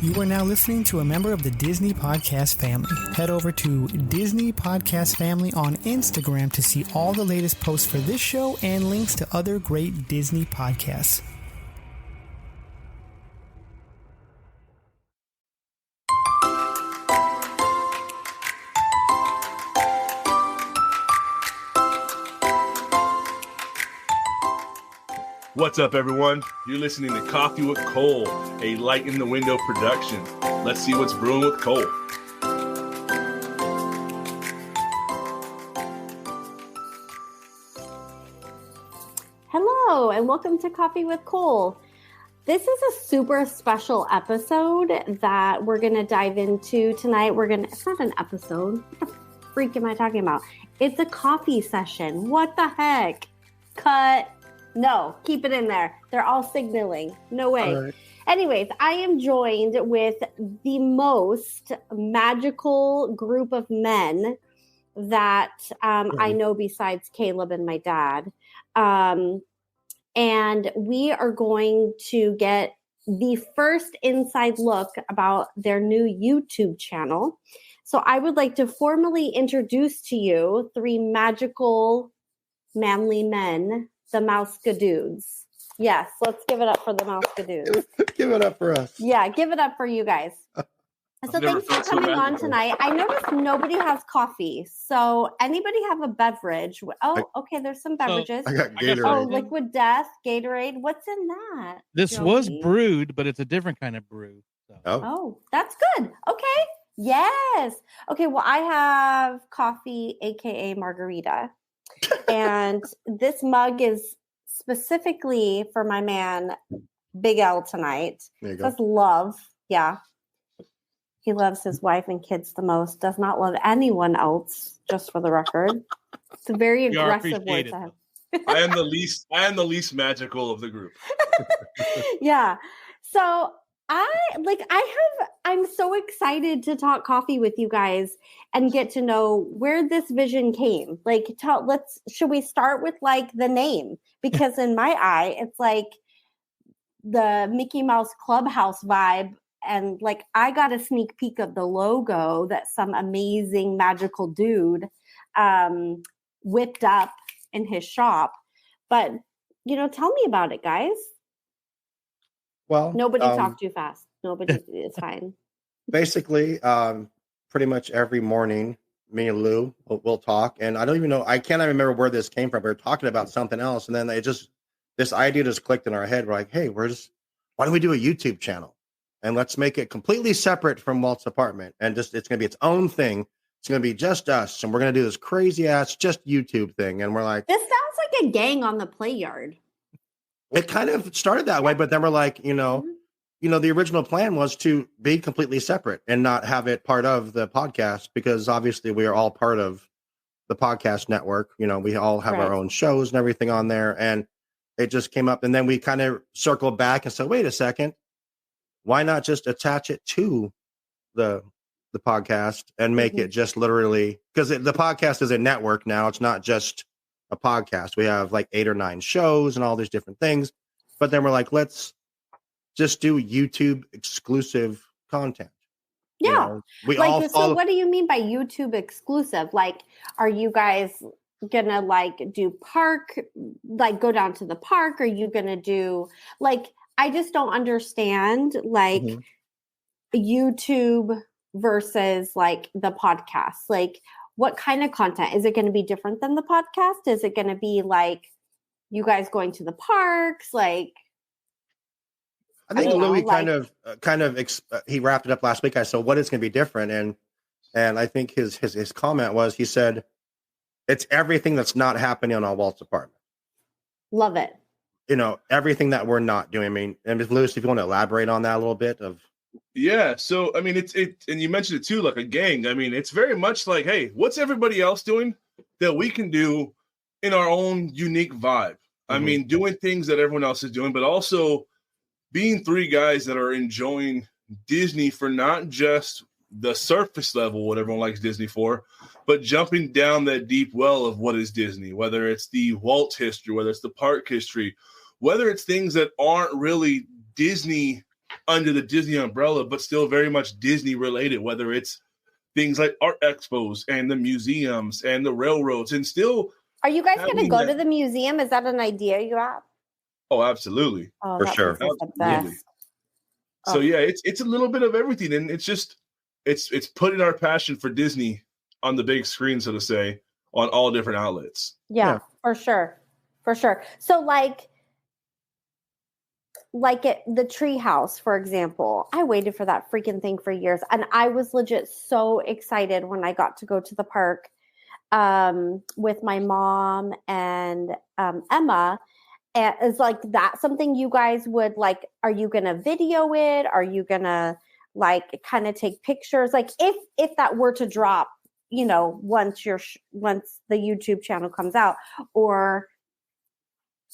You are now listening to a member of the Disney Podcast family. Head over to Disney Podcast Family on Instagram to see all the latest posts for this show and links to other great Disney podcasts. What's up, everyone? You're listening to Coffee with Cole, a Light in the Window production. Let's see what's brewing with Cole. Hello, and welcome to Coffee with Cole. This is a super special episode that we're going to dive into tonight. It's not an episode. What the freak am I talking about? It's a coffee session. What the heck? Cut. No, keep it in there. They're all signaling. No way. Right. Anyways, I am joined with the most magical group of men that I know besides Caleb and my dad. And we are going to get the first inside look about their new YouTube channel. So I would like to formally introduce to you three magical, manly men, the Mouskedudes. Yes, let's give it up for the Mouskedudes. Give it up for us. Yeah, give it up for you guys. So thanks for coming on tonight. I noticed nobody has coffee. So anybody have a beverage? Oh, okay, there's some beverages. I got Gatorade. Oh, Liquid Death, Gatorade. What's in that? This Joey? Was brewed, but it's a different kind of brew. So. Oh, that's good. Okay. Yes. Okay, well, I have coffee, aka margarita. And this mug is specifically for my man, Big L, tonight. There you go. Says love. Yeah. He loves his wife and kids the most. Does not love anyone else, just for the record. It's a very aggressive word to have. I am the least magical of the group. Yeah. So I'm so excited to talk coffee with you guys and get to know where this vision came. Like, should we start with like the name? Because in my eye, it's like the Mickey Mouse Clubhouse vibe. And like, I got a sneak peek of the logo that some amazing magical dude whipped up in his shop. But, tell me about it, guys. Well, nobody talk too fast. Nobody, it's fine. Basically, pretty much every morning, me and Lou will talk. And I don't even know, I can't even remember where this came from. We were talking about something else. And then this idea just clicked in our head. We're like, hey, why don't we do a YouTube channel? And let's make it completely separate from Walt's apartment. And it's going to be its own thing. It's going to be just us. And we're going to do this crazy ass, just YouTube thing. And we're like, this sounds like a gang on the play yard. It kind of started that way. But then we're like, the original plan was to be completely separate and not have it part of the podcast, because obviously we are all part of the podcast network. We all have our own shows and everything on there. And it just came up. And then we kind of circled back and said, wait a second. Why not just attach it to the podcast and make it just literally, because the podcast is a network now. It's not just a podcast. We have like 8 or 9 shows and all these different things. But then we're like, let's just do YouTube exclusive content. Yeah. So what do you mean by YouTube exclusive? Like, are you guys gonna do park, go down to the park? Are you gonna do I just don't understand YouTube versus the podcast. What kind of content? Is it going to be different than the podcast? Is it going to be you guys going to the parks? I think Louis he wrapped it up last week. I said, what is going to be different? And I think his comment was, he said, it's everything that's not happening on Walt's apartment. Love it. Everything that we're not doing. I mean, and Louis, if you want to elaborate on that a little bit Yeah. So, I mean, it's and you mentioned it too, like a gang. I mean, it's very much like, hey, what's everybody else doing that we can do in our own unique vibe? I mean, doing things that everyone else is doing, but also being 3 guys that are enjoying Disney for not just the surface level, what everyone likes Disney for, but jumping down that deep well of what is Disney, whether it's the Walt history, whether it's the park history, whether it's things that aren't really Disney under the Disney umbrella, but still very much Disney related, whether it's things like art expos and the museums and the railroads, and still. Are you guys going to go to the museum? Is that an idea you have? Oh, absolutely. Oh, for sure. Absolutely. So yeah, it's a little bit of everything, and it's just it's putting our passion for Disney on the big screen, so to say, on all different outlets. Yeah. For sure. So like the treehouse, for example, I waited for that freaking thing for years, and I was legit so excited when I got to go to the park with my mom and Emma. And it's like, that's something you guys would like. Are you gonna video it? Are you gonna like kind of take pictures? Like if that were to drop, once the YouTube channel comes out, or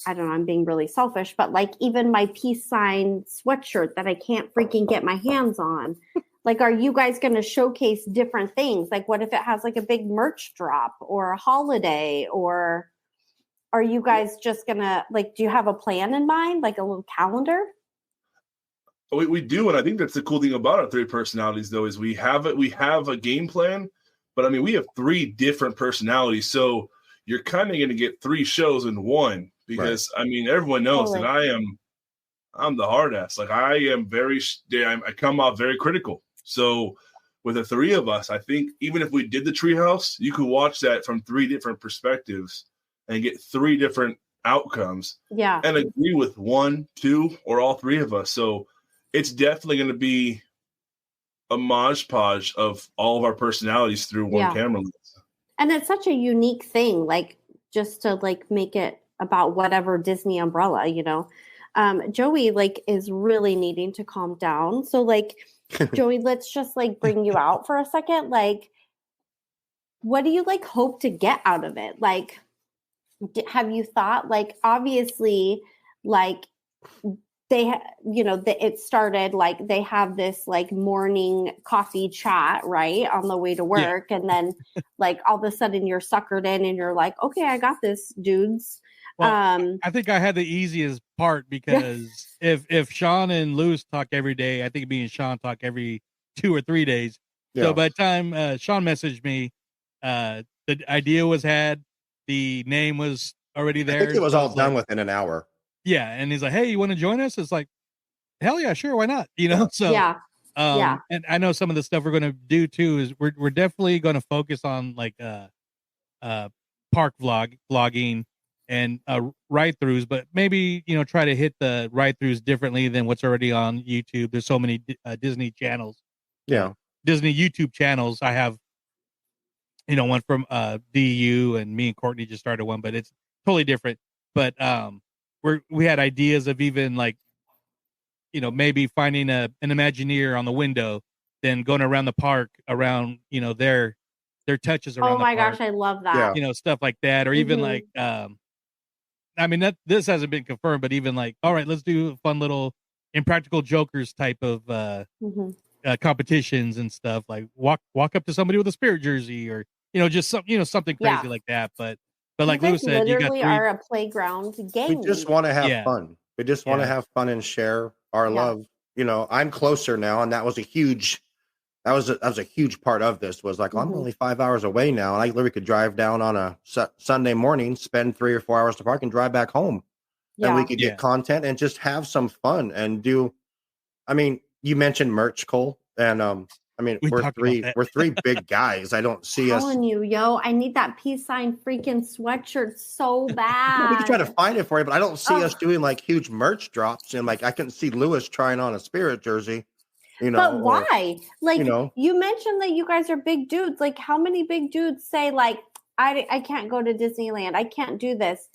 I don't know, I'm being really selfish, but like even my peace sign sweatshirt that I can't freaking get my hands on. Like, are you guys going to showcase different things? Like, what if it has like a big merch drop or a holiday, or are you guys just going to like, do you have a plan in mind? Like a little calendar? We do. And I think that's the cool thing about our 3 personalities though, is we have a game plan, but I mean, we have 3 different personalities. So you're kind of going to get 3 shows in one, because I mean, everyone knows that I'm the hard ass. Like I come out very critical. So with the 3 of us, I think even if we did the treehouse, you could watch that from 3 different perspectives and get 3 different outcomes. Yeah. And agree with 1, 2, or all 3 of us. So it's definitely going to be a mosh podge of all of our personalities through one camera lens. And it's such a unique thing, like just to like make it about whatever Disney umbrella, Joey like is really needing to calm down. So like, Joey, let's just like bring you out for a second. Like, what do you like hope to get out of it? Like, have you thought, like, obviously, like it started like they have this like morning coffee chat right on the way to work, and then like all of a sudden you're suckered in and you're like, okay, I got this, dudes. Well, I think I had the easiest part, because if Shawn and Louis talk every day, I think me and Shawn talk every 2 or 3 days. Yeah. So by the time Shawn messaged me, the idea was had, the name was already there. I think it was all done within an hour. Yeah, and he's like, "Hey, you want to join us?" It's like, hell yeah, sure, why not? So and I know some of the stuff we're going to do too is we're definitely going to focus on like park vlogging and ride-throughs, but maybe try to hit the ride-throughs differently than what's already on YouTube. There's so many Disney channels. Yeah, Disney YouTube channels. I have one from DU, and me and Courtney just started one, but it's totally different. But we had ideas of even like maybe finding an Imagineer on the window, then going around the park around their touches around. Oh my the park, gosh, I love that. Stuff like that, or even like I mean, this hasn't been confirmed, but even like, all right, let's do a fun little Impractical Jokers type of competitions and stuff, like walk up to somebody with a Spirit jersey, or just something crazy like that. But like Lou said, you got 3. Are a playground game. We just want to have fun. We just want to have fun and share our love. I'm closer now, and that was a huge part of this. Was like, I'm only 5 hours away now, and I literally could drive down on a Sunday morning, spend 3 or 4 hours to park, and drive back home. And we could get content and just have some fun and do. I mean, you mentioned merch, Cole, and I mean, we're 3 big guys. I don't see us. Telling you, I need that peace sign freaking sweatshirt so bad. We can try to find it for you, but I don't see us doing like huge merch drops. And like, I couldn't see Louis trying on a Spirit jersey. But why? Like, you mentioned that you guys are big dudes. Like, how many big dudes say like, I can't go to Disneyland. I can't do this.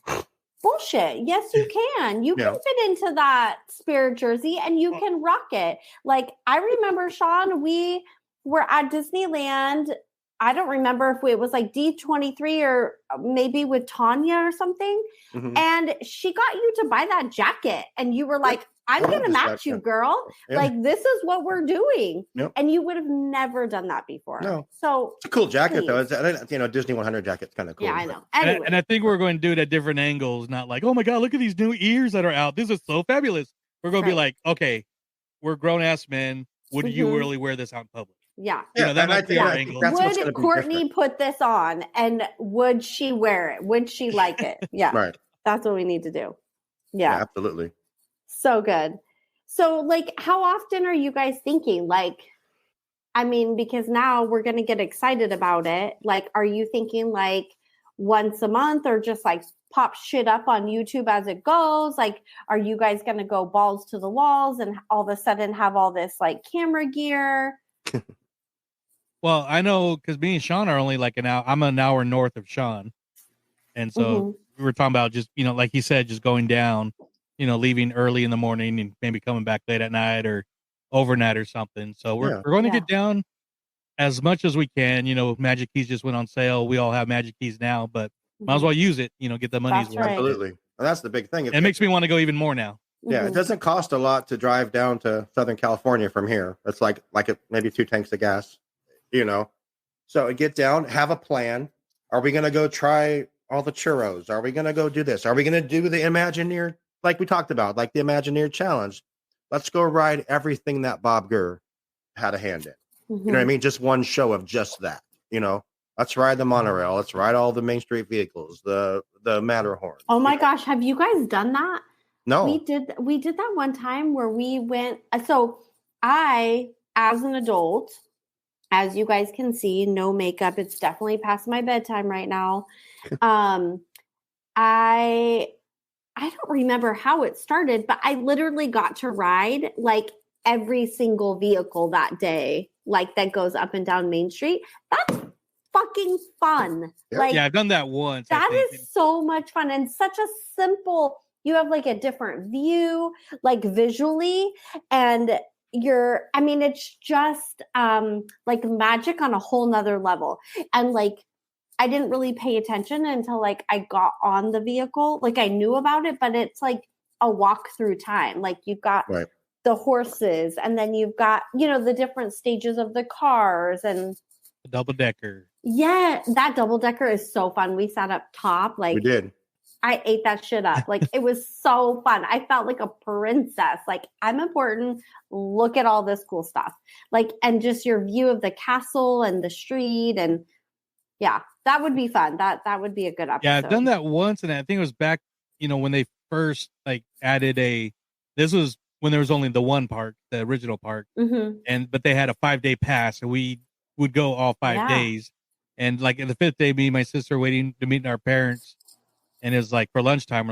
Bullshit. Yes, you can. You can fit into that Spirit jersey and you can rock it. Like, I remember, Shawn, we were at Disneyland. I don't remember if it was like D23 or maybe with Tanya or something. And she got you to buy that jacket. And you were like, I'm going to match you, girl. Yeah. Like, this is what we're doing. Yep. And you would have never done that before. No. So it's a cool jacket, though. It's, Disney 100 jacket's kind of cool. Yeah, I know. Anyway. And I think we're going to do it at different angles, not like, oh my God, look at these new ears that are out. This is so fabulous. We're going to be like, okay, we're grown ass men. Would you really wear this out in public? Yeah. That might be our angle. Would Courtney put this on, and would she wear it? Would she like it? Yeah. Right. That's what we need to do. Yeah. Absolutely. So good. So, like, how often are you guys thinking? Like, I mean, because now we're going to get excited about it. Like, are you thinking like once a month, or just like pop shit up on YouTube as it goes? Like, are you guys going to go balls to the walls and all of a sudden have all this like camera gear? Well, I know because me and Shawn are only like I'm an hour north of Shawn. And so we were talking about just, like he said, just going down, leaving early in the morning and maybe coming back late at night or overnight or something. So we're going to get down as much as we can. Magic keys just went on sale. We all have magic keys now, but might as well use it, get the money's worth. Right. Absolutely. And that's the big thing. It makes me want to go even more now. Yeah, it doesn't cost a lot to drive down to Southern California from here. It's like maybe 2 tanks of gas, So get down, have a plan. Are we going to go try all the churros? Are we going to go do this? Are we going to do the Imagineer, like we talked about, like the Imagineer challenge? Let's go ride everything that Bob Gurr had a hand in. You know what I mean? Just one show of just that, Let's ride the monorail. Let's ride all the Main Street vehicles, the Matterhorn. Oh my gosh, have you guys done that? No. We did that one time where we went. So I, as an adult, as you guys can see, no makeup. It's definitely past my bedtime right now. I don't remember how it started, but I literally got to ride like every single vehicle that day, like that goes up and down Main Street. That's fucking fun. Yeah. Like, I've done that once. That is so much fun and such a simple. You have like a different view, like visually, and it's just like magic on a whole nother level. And like, I didn't really pay attention until like I got on the vehicle. Like I knew about it, but it's like a walk through time. Like you've got the horses, and then you've got, the different stages of the cars and the double decker. Yeah, that double decker is so fun. We sat up top. Like we did. I ate that shit up. Like it was so fun. I felt like a princess. Like I'm important. Look at all this cool stuff. Like, and just your view of the castle and the street, and that would be fun. That would be a good episode. Yeah, I've done that once, and I think it was back, when they first like added this was when there was only the one park, the original park, but they had a 5-day pass, and we would go all 5 days. And like in the 5th day, me and my sister waiting to meet our parents. And it was like for lunchtime,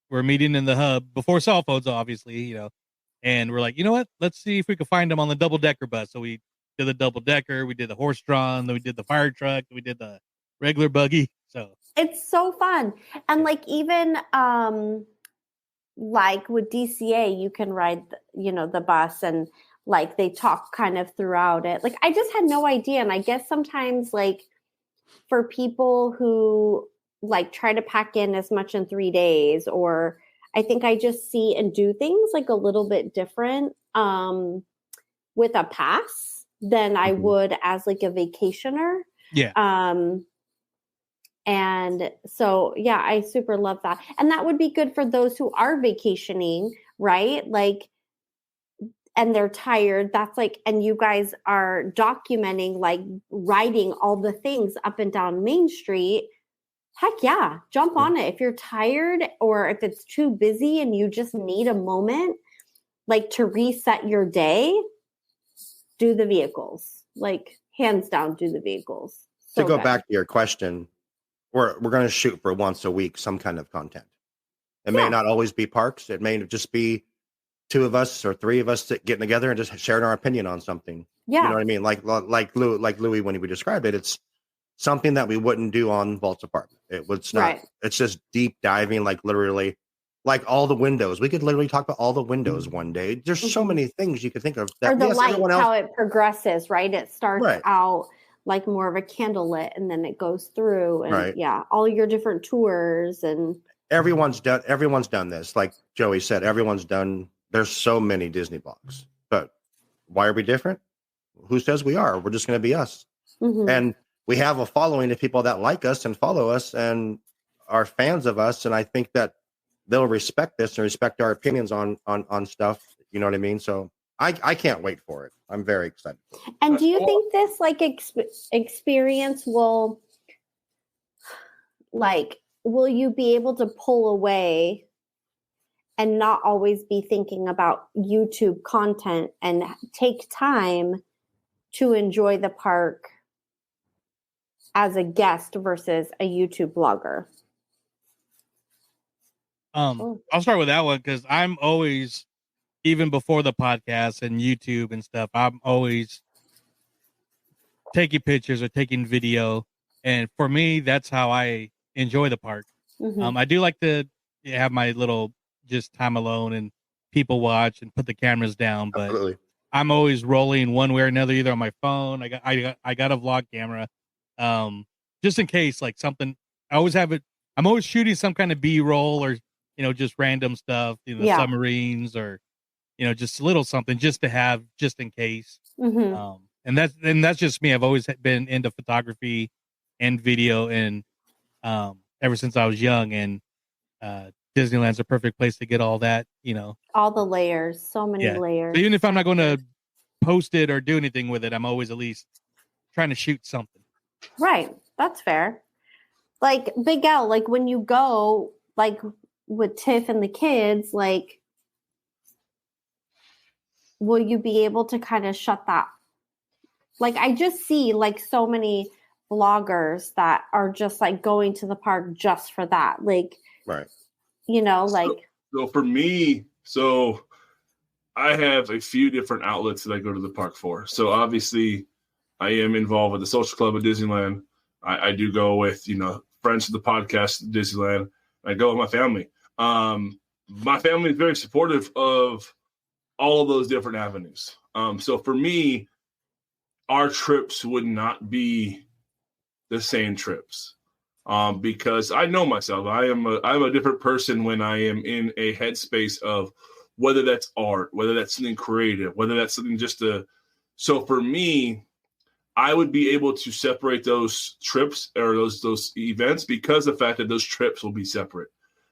we're meeting in the hub before cell phones, obviously, and we're like, you know what? Let's see if we can find them on the double decker bus. So we did the double decker, we did the horse drawn, then we did the fire truck, we did the regular buggy. So it's so fun. And like even like with DCA, you can ride, the bus, and like they talk kind of throughout it. Like I just had no idea. And I guess sometimes like for people who like try to pack in as much in 3 days, or I think I just see and do things like a little bit different with a pass than I would as like a vacationer. Yeah. And so, I super love that. And that would be good for those who are vacationing, right? Like, and they're tired. That's like, and you guys are documenting, like riding all the things up and down Main Street. Heck yeah, jump on it. If you're tired, or if it's too busy and you just need a moment, like to reset your day, do the vehicles. Like hands down, do the vehicles. So to go back to your question, we're going to shoot for once a week some kind of content. It may not always be parks. It may just be 2 of us or 3 of us getting together and just sharing our opinion on something. Yeah. You know what I mean? Like Louis, when we described it, it's something that we wouldn't do on Walt's apartment. It was not, it's just deep diving, like literally, like all the windows. We could literally talk about all the windows one day. There's so many things you could think of. That, or the light, how it progresses, right? It starts out like more of a candlelit, and then it goes through, and all your different tours. And everyone's done this. Like Joey said, everyone's done. There's so many Disney blogs, but why are we different? Who says we are? We're just going to be us. And we have a following of people that like us and follow us and are fans of us. And I think that they'll respect this and respect our opinions on stuff. You know what I mean? So I can't wait for it. I'm very excited. And do you think this like experience will you be able to pull away and not always be thinking about YouTube content and take time to enjoy the park as a guest versus a YouTube blogger? I'll start with that one because I'm always, even before the podcast and YouTube and stuff, I'm always taking pictures or taking video. And for me, that's how I enjoy the park. Mm-hmm. I do like to have my little just time alone and people watch and put the cameras down, but Absolutely. I'm always rolling one way or another, either on my phone. I got a vlog camera, just in case like something. I always have it. I'm always shooting some kind of B-roll or just random stuff, submarines or just a little something just to have just in case. Mm-hmm. And that's just me. I've always been into photography and video, and ever since I was young, and Disneyland's a perfect place to get all that, all the layers, so many layers. So even if I'm not going to post it or do anything with it, I'm always at least trying to shoot something. Right. That's fair. Like Big L, like when you go like with Tiff and the kids, like, will you be able to kind of shut that? Like, I just see like so many vloggers that are just like going to the park just for that. Like, right. So for me, I have a few different outlets that I go to the park for. So obviously I am involved with the social club at Disneyland. I do go with, friends of the podcast at Disneyland. I go with my family. My family is very supportive of all of those different avenues. So for me, our trips would not be the same trips. Because I know myself. I'm a different person when I am in a headspace of whether that's art, whether that's something creative, whether that's something so for me, I would be able to separate those trips or those events because of the fact that those trips will be separate.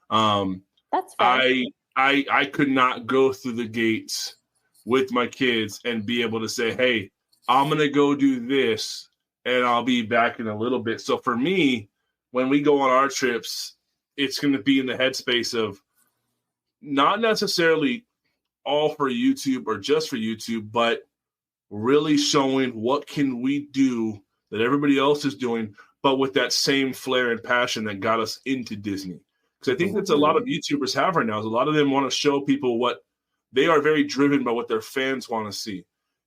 That's fair. I could not go through the gates with my kids and be able to say, hey, I'm going to go do this and I'll be back in a little bit. So for me, when we go on our trips, it's going to be in the headspace of not necessarily all for YouTube or just for YouTube, but really showing what can we do that everybody else is doing, but with that same flair and passion that got us into Disney. Because I think that's a lot of YouTubers have right now. Is a lot of them want to show people what they are very driven by what their fans want to see.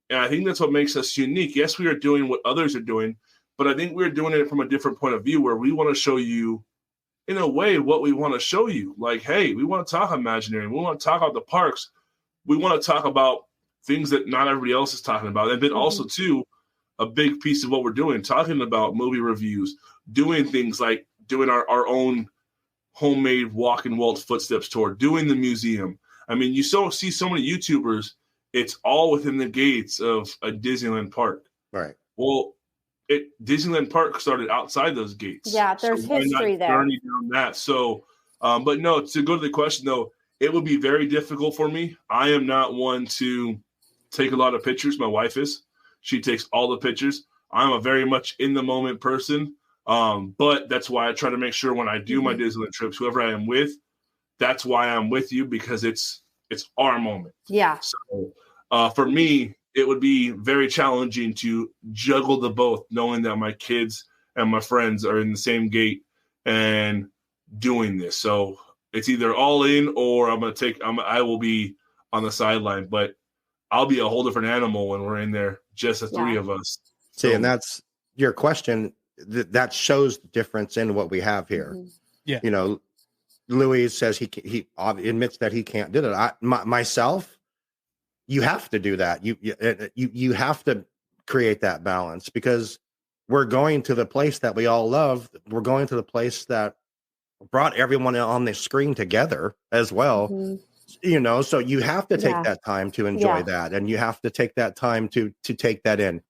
And I think that's what makes us unique. Yes, we are doing what others are doing, but I think we're doing it from a different point of view where we want to show you, in a way, what we want to show you. Like, hey, we want to talk Imagineering. We want to talk about the parks. We want to talk about things that not everybody else is talking about. And then also, too, a big piece of what we're doing, talking about movie reviews, doing things like doing our own homemade walk in Walt's footsteps tour, doing the museum. I mean, you see so many YouTubers, it's all within the gates of a Disneyland park. Right. Well, Disneyland Park started outside those gates. Yeah, there's history there. Journey down that. So, but no, to go to the question though, it would be very difficult for me. I am not one to take a lot of pictures. My wife is. She takes all the pictures. I'm a very much in the moment person. But that's why I try to make sure when I do my Disneyland trips, whoever I am with, that's why I'm with you, because it's our moment. Yeah. So for me, it would be very challenging to juggle the both, knowing that my kids and my friends are in the same gate and doing this. So it's either all in or I will be on the sideline, but I'll be a whole different animal when we're in there, just the three of us. See, and that's your question. That shows the difference in what we have here. Yeah. You know, Louis says he admits that he can't do that. Myself, you have to do that. You have to create that balance, because we're going to the place that we all love. We're going to the place that brought everyone on the screen together as well. You know, so you have to take that time to enjoy that, and you have to take that time to take that in.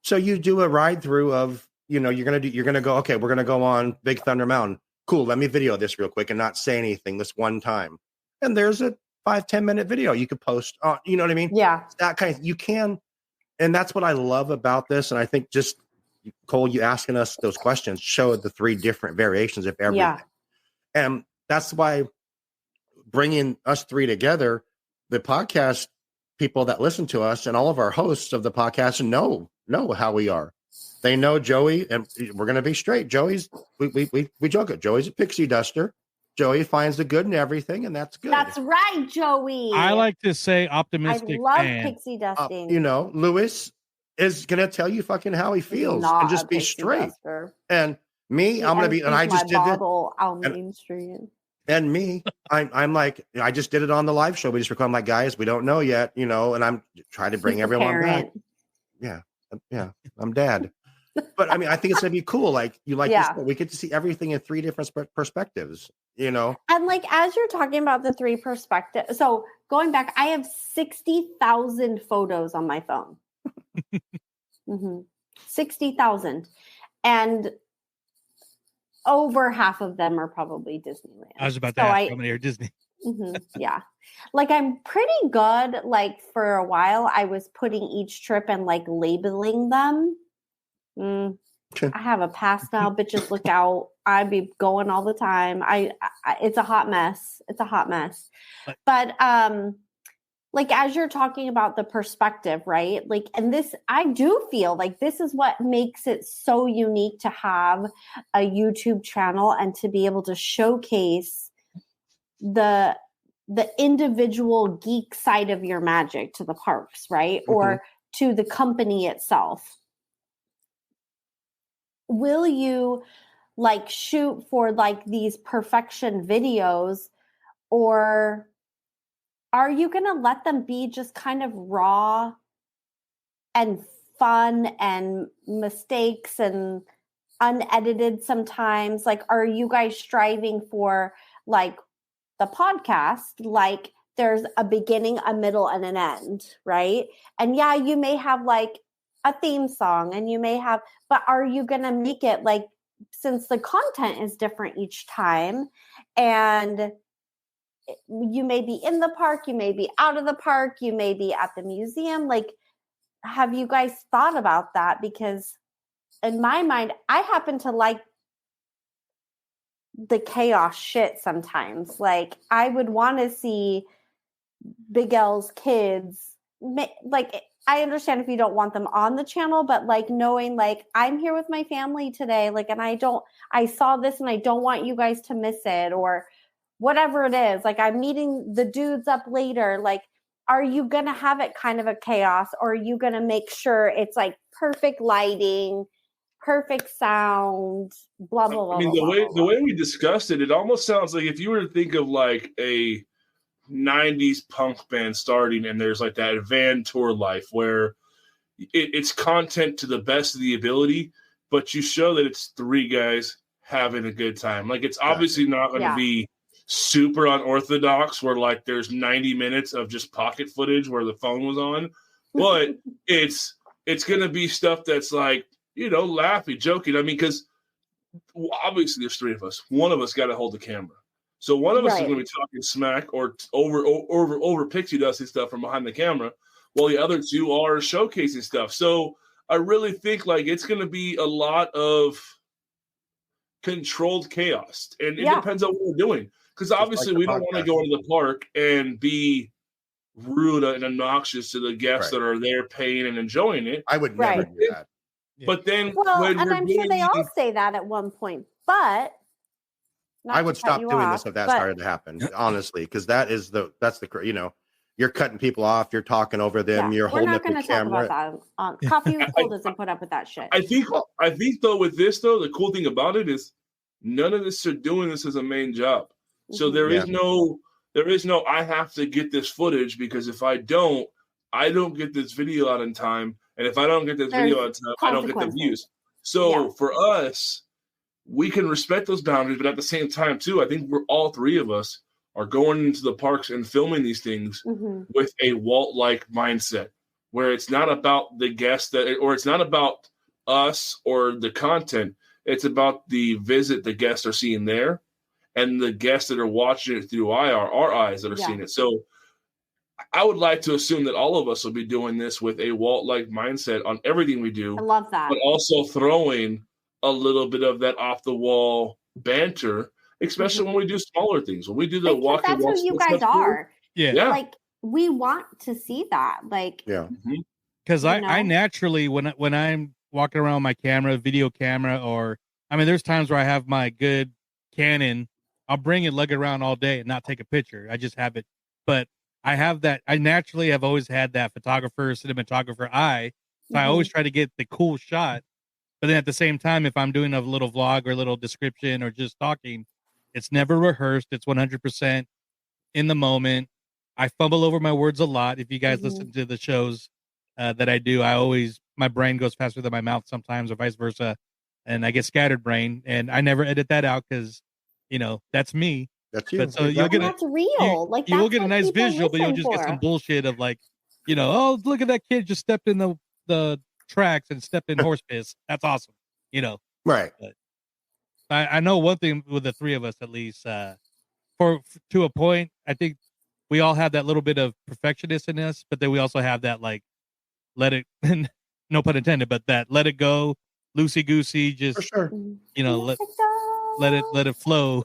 So you do a ride through of, you know, you're gonna go, okay, we're gonna go on Big Thunder Mountain. Cool, let me video this real quick and not say anything this one time. And there's a 5-10 minute video you could post on, you know what I mean? Yeah. That kind of, you can. And that's what I love about this. And I think just Cole, you asking us those questions showed the 3 different variations of everything. Yeah. And that's why bringing us 3 together, the podcast people that listen to us and all of our hosts of the podcast know how we are. They know Joey, and we're going to be straight. Joey's, we joke it. Joey's a pixie duster. Joey finds the good in everything, and that's good. That's right, Joey. I like to say optimistic. I love fan. pixie dusting. Louis is going to tell you fucking how he feels and just be straight. Duster. And me, I'm going to be, and I just did it. On Main Street. And me, I'm like, I just did it on the live show. We just recorded. I'm like, guys, we don't know yet, and I'm trying to bring everyone back. Yeah, I'm dad. But I mean, I think it's gonna be cool. Like you like this, we get to see everything in 3 different perspectives. And like as you're talking about the 3 perspectives, so going back, I have 60,000 photos on my phone. 60,000, and over half of them are probably Disneyland. I was about to ask how many are Disney. Yeah. Like I'm pretty good. Like for a while I was putting each trip and like labeling them. I have a pass now, bitches look out. I'd be going all the time. It's a hot mess. But like as you're talking about the perspective, right? Like, and this, I do feel like this is what makes it so unique to have a YouTube channel and to be able to showcase the individual geek side of your magic to the parks, right? Or to the company itself. Will you like shoot for like these perfection videos, or are you going to let them be just kind of raw and fun and mistakes and unedited sometimes? Like, are you guys striving for like the podcast, like there's a beginning, a middle, and an end, right? And yeah, you may have like a theme song and you may have, but are you going to make it like, since the content is different each time and you may be in the park, you may be out of the park, you may be at the museum, like, have you guys thought about that? Because in my mind, I happen to like the chaos shit sometimes. Like I would want to see Big L's kids, like I understand if you don't want them on the channel, but like knowing like I'm here with my family today, like, and I saw this and I don't want you guys to miss it, or whatever it is. Like I'm meeting the dudes up later. Like, are you going to have it kind of a chaos, or are you going to make sure it's like perfect lighting, perfect sound, blah, blah, blah. I mean, the way we discussed it, it almost sounds like if you were to think of like a 90s punk band starting and there's like that van tour life where it's content to the best of the ability, but you show that it's 3 guys having a good time. Like it's obviously not going to be super unorthodox where like there's 90 minutes of just pocket footage where the phone was on, but it's going to be stuff that's like, laughing, joking. I mean, because obviously there's 3 of us. One of us got to hold the camera. So one of us is going to be talking smack or over pixie dusting stuff from behind the camera, while the other 2 are showcasing stuff. So I really think like it's going to be a lot of controlled chaos, and it depends on what we're doing. Because obviously we don't want to go into the park and be rude and obnoxious to the guests that are there paying and enjoying it. I would never do that. But then, and I'm sure they all say that at one point. But I would stop doing this if that started to happen, honestly, because that's the you're cutting people off, you're talking over them, you're holding up the camera. We're not going to talk about that. Coffee with Cole doesn't put up with that shit. I think though with this though, the cool thing about it is none of this are doing this as a main job. So there is no I have to get this footage, because if I don't get this video out in time. And if I don't get this video out in time, I don't get the views. So for us, we can respect those boundaries, but at the same time too, I think we're all 3 of us are going into the parks and filming these things with a Walt-like mindset, where it's not about the guests or it's not about us or the content. It's about the visit the guests are seeing there, and the guests that are watching it through our eyes that are seeing it. So I would like to assume that all of us will be doing this with a Walt-like mindset on everything we do. I love that. But also throwing a little bit of that off-the-wall banter, especially when we do smaller things. When we do the walk and walk. That's who you guys are. Yeah. Like, we want to see that. Like, yeah. Because I naturally, when I'm walking around with my camera, video camera, or, I mean, there's times where I have my good Canon, I'll bring it, lug it around all day and not take a picture. I just have it. But I have that, I naturally have always had that photographer, cinematographer eye. So I always try to get the cool shot. But then at the same time, if I'm doing a little vlog or a little description or just talking, it's never rehearsed. It's 100% in the moment. I fumble over my words a lot. If you guys listen to the shows that I do, my brain goes faster than my mouth sometimes, or vice versa. And I get scattered brain, and I never edit that out because, that's me. That's you. But so you'll get that's real. You will get a nice visual, but you'll just get some bullshit of like, oh, look at that kid just stepped in the tracks and stepped in horse piss. That's awesome. Right. But I know one thing with the three of us, at least, to a point, I think we all have that little bit of perfectionist in us, but then we also have that, like, let it, no pun intended, but that let it go, loosey goosey, just, for sure. Let it flow.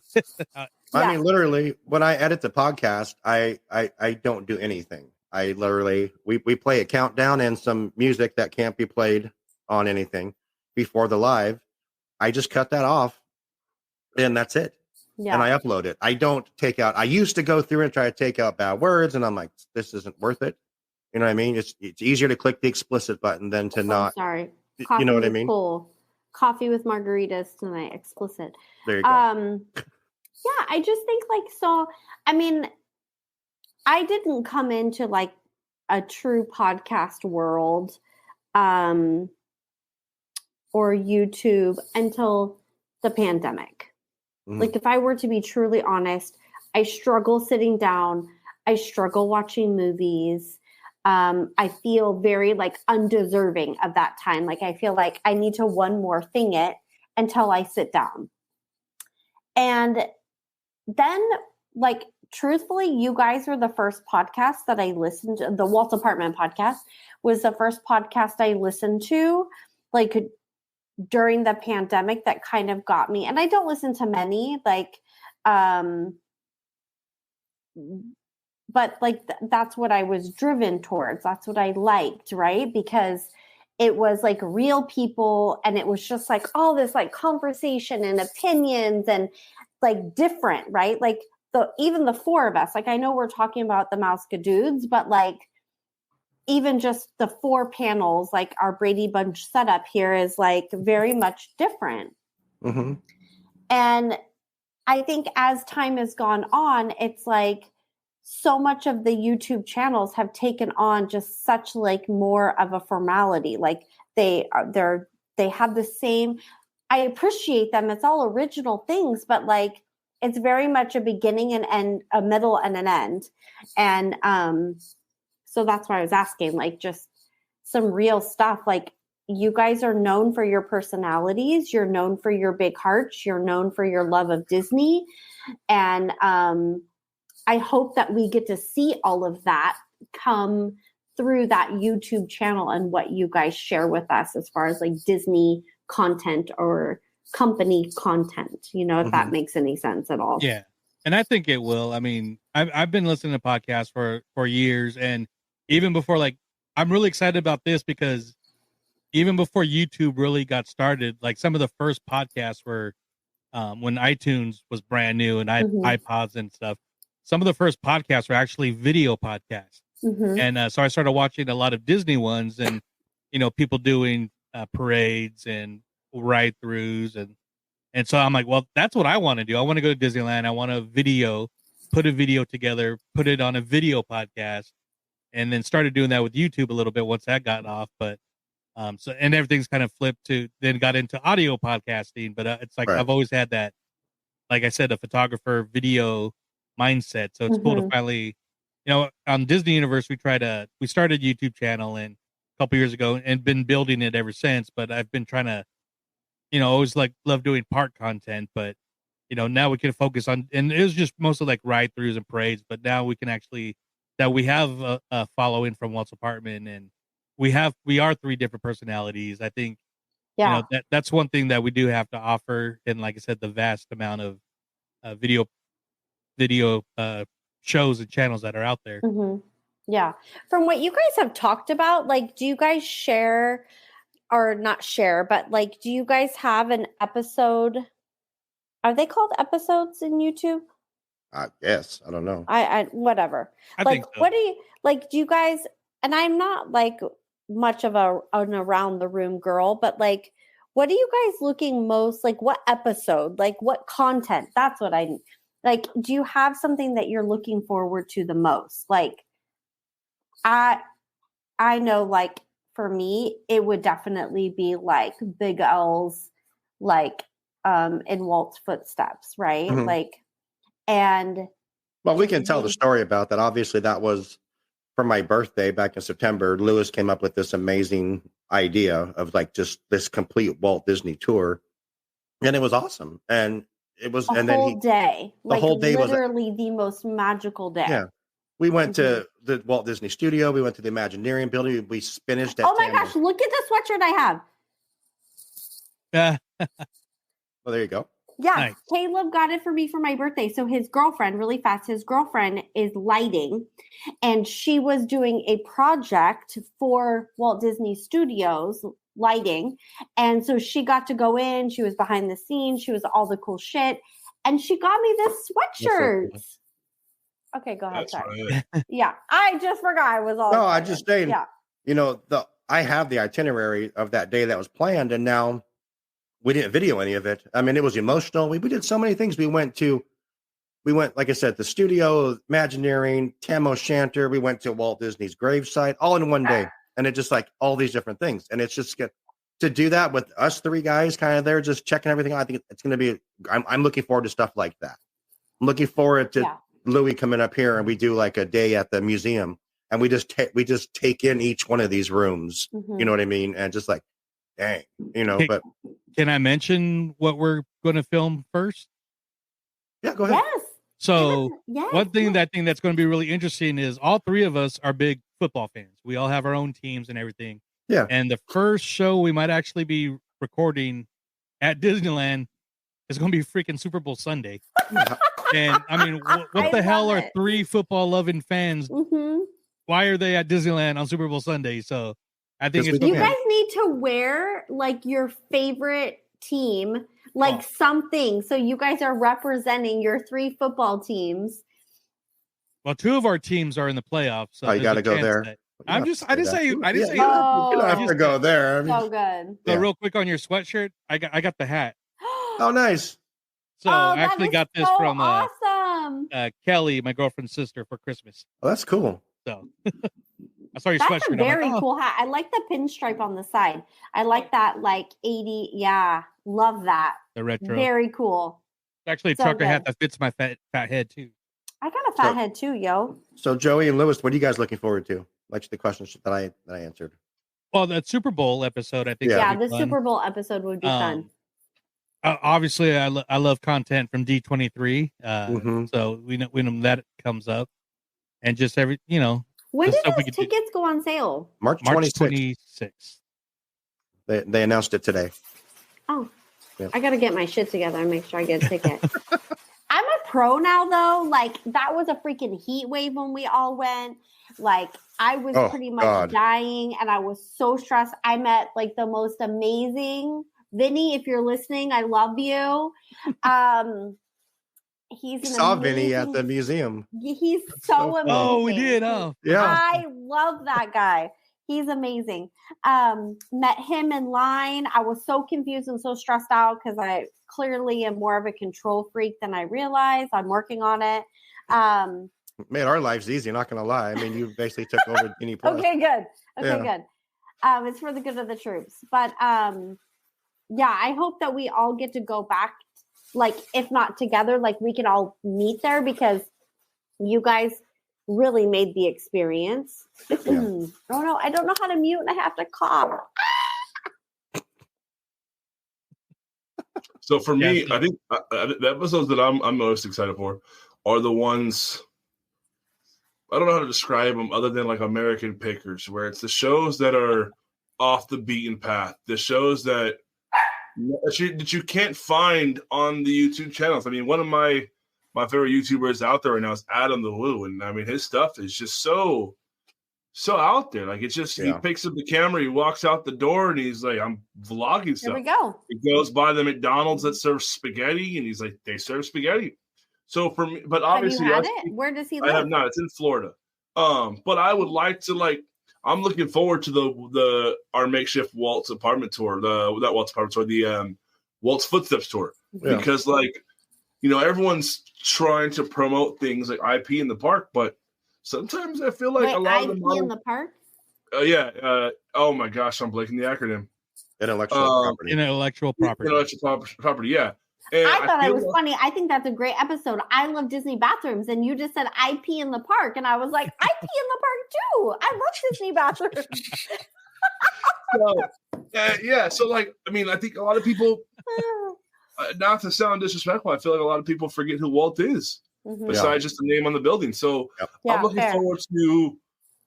I mean, literally, when I edit the podcast, I don't do anything. I literally, we play a countdown and some music that can't be played on anything before the live. I just cut that off, and that's it. Yeah. And I upload it. I don't take out. I used to go through and try to take out bad words, and I'm like, this isn't worth it. You know what I mean? It's easier to click the explicit button than to not. Sorry. You know what I mean? Cool. Coffee with margaritas tonight. Explicit. There you go. Yeah, I just think I mean, I didn't come into like a true podcast world or YouTube until the pandemic. Like, if I were to be truly honest, I struggle sitting down. I struggle watching movies. I feel very like undeserving of that time. Like, I feel like I need to one more thing it until I sit down. And then, like, truthfully, you guys were the first podcast that I listened to. The Walt Apartment podcast was the first podcast I listened to, like, during the pandemic that kind of got me. And I don't listen to many, like, but like that's what I was driven towards. That's what I liked, right? Because it was like real people, and it was just like all this like conversation and opinions and like different, right? Like even the four of us, like, I know we're talking about the Mouskedudes, but like even just the four panels, like our Brady Bunch setup here is like very much different. And I think as time has gone on, it's like so much of the YouTube channels have taken on just such like more of a formality. Like they have the same, I appreciate them. It's all original things, but like, it's very much a beginning and end, a middle and an end. And, so that's why I was asking, like, just some real stuff. Like, you guys are known for your personalities. You're known for your big hearts. You're known for your love of Disney. And I hope that we get to see all of that come through that YouTube channel and what you guys share with us as far as like Disney content or company content, if that makes any sense at all. Yeah. And I think it will. I mean, I've been listening to podcasts for years, and even before, like, I'm really excited about this because even before YouTube really got started, like some of the first podcasts were when iTunes was brand new and iPods and stuff. Some of the first podcasts were actually video podcasts. And so I started watching a lot of Disney ones and, people doing parades and ride-throughs. And so I'm like, well, that's what I want to do. I want to go to Disneyland. I want to put a video together, put it on a video podcast. And then started doing that with YouTube a little bit once that got off. But and everything's kind of flipped to then got into audio podcasting. But it's like I've always had that, like I said, a photographer video mindset. So it's cool to finally, on Disney Universe, we started a YouTube channel and a couple years ago and been building it ever since. But I've been trying to, always like love doing park content. But now we can focus on, and it was just mostly like ride throughs and parades. But now we can actually that we have a following from Walt's apartment, and we are 3 different personalities. I think, that's one thing that we do have to offer. And like I said, the vast amount of video shows and channels that are out there. Mm-hmm. Yeah. From what you guys have talked about, like, do you guys share or not share, but like, do you guys have an episode? Are they called episodes in YouTube? I guess. I don't know. I whatever. I like, think so. what do you like? Do you guys? And I'm not like much of an around the room girl, but like, what are you guys looking most like? What episode? Like, what content? That's what I like. Do you have something that you're looking forward to the most? Like, I know, like for me, it would definitely be like Big L's, like in Walt's footsteps, right? Mm-hmm. Like, and well, we can tell the story about that. Obviously, that was for my birthday back in September. Louis came up with this amazing idea of like just this complete Walt Disney tour, and it was awesome. And it was, and then the like whole day literally the most magical day. Yeah, we went to the Walt Disney Studio. We went to the Imagineering building. We finished. Oh my gosh! Look at the sweatshirt I have. Yeah. Well, there you go. Yeah, nice. Caleb got it for me for my birthday. So his girlfriend, really fast, his girlfriend is lighting, and she was doing a project for Walt Disney Studios lighting. And so she got to go in. She was behind the scenes. She was all the cool shit. And she got me this sweatshirt. Okay, go ahead. Sorry. Right. Yeah, I just forgot I was all. No, I just saying. Yeah. You know, I have the itinerary of that day that was planned, and now we didn't video any of it. I mean, it was emotional. We did so many things. We went, like I said, the studio, Imagineering, Tam O'Shanter. We went to Walt Disney's gravesite all in one day. And it just like all these different things. And it's just to do that with us 3 guys kind of there, just checking everything out. I think it's going to be, I'm looking forward to stuff like that. I'm looking forward to Louis coming up here and we do like a day at the museum and we just take in each one of these rooms. Mm-hmm. You know what I mean? And just like, dang, but. Can I mention what we're going to film first? Yeah, go ahead. Yes. So one thing that's going to be really interesting is all 3 of us are big football fans. We all have our own teams and everything. Yeah. And the first show we might actually be recording at Disneyland is going to be freaking Super Bowl Sunday. And I mean, what the hell are 3 football loving fans? Mm-hmm. Why are they at Disneyland on Super Bowl Sunday? So I think you guys need to wear like your favorite team, like something. So you guys are representing your 3 football teams. Well, 2 of our teams are in the playoffs. So you got to go there. I didn't say you. You don't have to go there. I mean, so good. So real quick on your sweatshirt, I got the hat. Oh, nice. So I actually got this from awesome. Kelly, my girlfriend's sister, for Christmas. Oh, that's cool. So I saw your sweatshirt. That's a very cool hat. I like the pinstripe on the side. I like that, like 80. Yeah, love that. The retro. Very cool. It's actually a trucker hat that fits my fat head too. I got a fat head too, yo. So Joey and Louis, what are you guys looking forward to? Like the questions that I answered. Well, that Super Bowl episode, I think. Yeah, the Super Bowl episode would be fun. Obviously, I love content from D23. So we know that comes up, and just when did those tickets go on sale? March 26th. They announced it today. Oh, yeah. I got to get my shit together and make sure I get a ticket. I'm a pro now, though. Like, that was a freaking heat wave when we all went. Like, I was pretty much dying, and I was so stressed. I met, like, the most amazing Vinny. If you're listening, I love you. He's saw Vinny at the museum. He's so amazing. Oh, we did. Oh, yeah. I love that guy. He's amazing. Met him in line. I was so confused and so stressed out because I clearly am more of a control freak than I realized. I'm working on it. Made our lives easy, not gonna lie. I mean, you basically took over Genie Plus. Okay, good. Good. It's for the good of the troops. But yeah, I hope that we all get to go back, like, if not together, like we can all meet there because you guys really made the experience. Yeah. Oh no, I don't know how to mute and I have to cough. So for me, I think the episodes that I'm most excited for are the ones I don't know how to describe them other than like American Pickers, where it's the shows that are off the beaten path, the shows that you can't find on the YouTube channels. I mean, one of my favorite YouTubers out there right now is Adam the Woo, and I mean his stuff is just so out there. Like it's just he picks up the camera, he walks out the door, and he's like, "I'm vlogging stuff." Here we go. He goes by the McDonald's that serves spaghetti, and he's like, "They serve spaghetti." So for me, but obviously, have you had it? Where does he live? I have not. It's in Florida. But I would like to I'm looking forward to our makeshift Walt's apartment tour, not Walt's apartment tour, the Walt's Footsteps tour, because everyone's trying to promote things like IP in the park, but sometimes I feel like a lot of them in the park. Oh my gosh, I'm blanking the acronym. Intellectual property. Intellectual property. Yeah. And I thought it was funny. I think that's a great episode. I love Disney bathrooms, and you just said IP in the park, and I was like, IP in the park too. I love Disney bathrooms. So I think a lot of people, not to sound disrespectful, I feel like a lot of people forget who Walt is, besides just the name on the building. So I'm looking forward to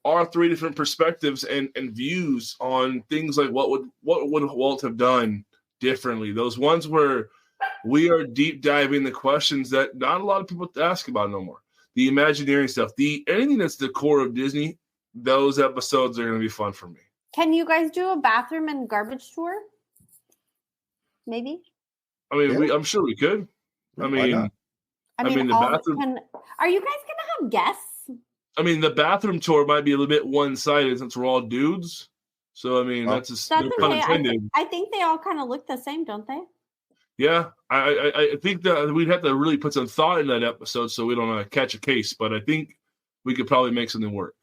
our three different perspectives and views on things like what would Walt have done differently. Those ones where we are deep diving the questions that not a lot of people ask about no more. The Imagineering stuff, anything that's the core of Disney, those episodes are going to be fun for me. Can you guys do a bathroom and garbage tour? Maybe. I mean, I'm sure we could. I mean, the bathroom. Are you guys going to have guests? I mean, the bathroom tour might be a little bit one-sided since we're all dudes. So I mean, that's no pun intended. I think they all kind of look the same, don't they? Yeah, I think that we'd have to really put some thought in that episode so we don't catch a case, but I think we could probably make something work.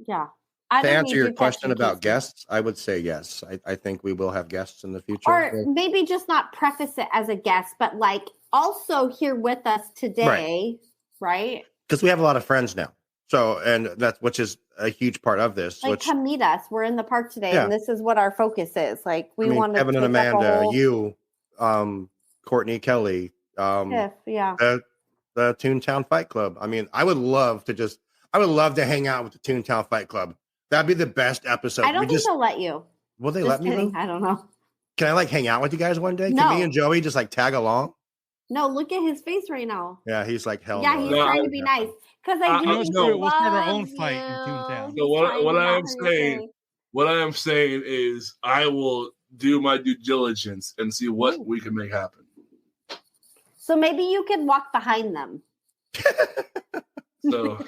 Yeah. To answer your question about guests, I would say yes. I think we will have guests in the future. Or maybe just not preface it as a guest, but also here with us today, right? Because we have a lot of friends now. So, and which is a huge part of this. Come meet us. We're in the park today, and this is what our focus is. We want to Evan and Amanda, you, Courtney, Kelly, the Toontown Fight Club. I mean, I would love to hang out with the Toontown Fight Club. That'd be the best episode. I don't think they'll let you. Will they let me? I don't know. Can I hang out with you guys one day? No. Can me and Joey just tag along? No, look at his face right now. Yeah, he's like hell. Yeah, he's trying to be nice. Because we'll start our own fight in Toontown. So what I am saying is I will do my due diligence and see what we can make happen. So maybe you can walk behind them. So